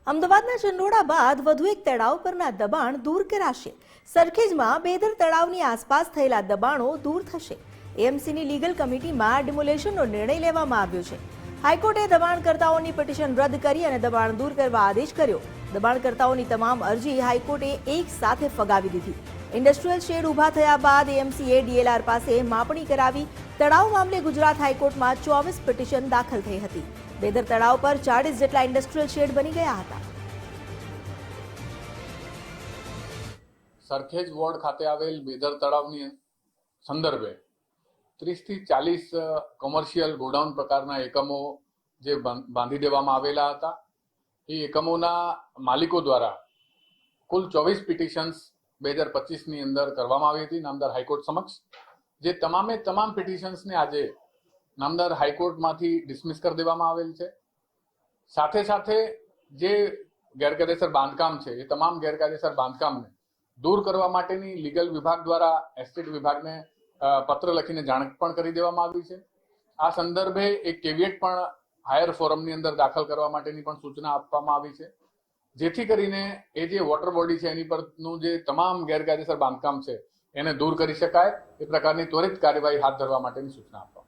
અમદાવાદના ચંડોળા બાદ વધુ એક તળાવ પરના દબાણ દૂર કરાશે. સરખેજમાં બેદર તળાવની આસપાસ થયેલા દબાણો દૂર થશે. એએમસીની લીગલ કમિટીમાં ડિમોલેશનનો નિર્ણય લેવામાં આવ્યો છે. હાઈકોર્ટે દબાણકર્તાઓની પિટિશન રદ કરી અને દબાણ દૂર કરવા આદેશ કર્યો. દબાણકર્તાઓની તમામ અરજી હાઈકોર્ટે એક સાથે ફગાવી દીધી. ઇન્ડસ્ટ્રીયલ શેડ ઊભા થયા બાદ એએમસીએ ડીએલઆર પાસે માપણી કરાવી. તળાવ મામલે ગુજરાત હાઈકોર્ટમાં 24 પિટિશન દાખલ થઈ હતી. બેદર તળાવ પર 40 જેટલા ઇન્ડસ્ટ્રીયલ શેડ બની ગયા હતા. સરખેજ વોર્ડ ખાતે આવેલ બેદર તળાવની સંદર્ભે 30 થી 40 કોમર્શિયલ ગોડાઉન પ્રકારના એકમો જે બાંધી દેવામાં આવેલા હતા. એ એકમોના માલિકો દ્વારા કુલ 24 પિટિશન્સ 2025ની અંદર કરવામાં આવી હતી નામદાર હાઈકોર્ટ સમક્ષ. જે તમામે તમામ પિટિશન્સને આજે નામદાર હાઈકોર્ટમાંથી ડિસમિસ કરી દેવામાં આવેલ છે. સાથે સાથે જે ગેરકાયદેસર બાંધકામ છે એ તમામ ગેરકાયદેસર બાંધકામને દૂર કરવા માટેની લીગલ વિભાગ દ્વારા એસ્ટેટ વિભાગને પત્ર લખીને જાણ પણ કરી દેવામાં આવી છે. આ સંદર્ભે એક કેવિયેટ પણ હાયર ફોરમની અંદર દાખલ કરવા માટેની પણ સૂચના આપવામાં આવી છે, જેથી કરીને એ જે વોટર બોડી છે એની પરનું જે તમામ ગેરકાયદેસર બાંધકામ છે એને દૂર કરી શકાય એ પ્રકારની ત્વરિત કાર્યવાહી હાથ ધરવા માટેની સૂચના આપવામાં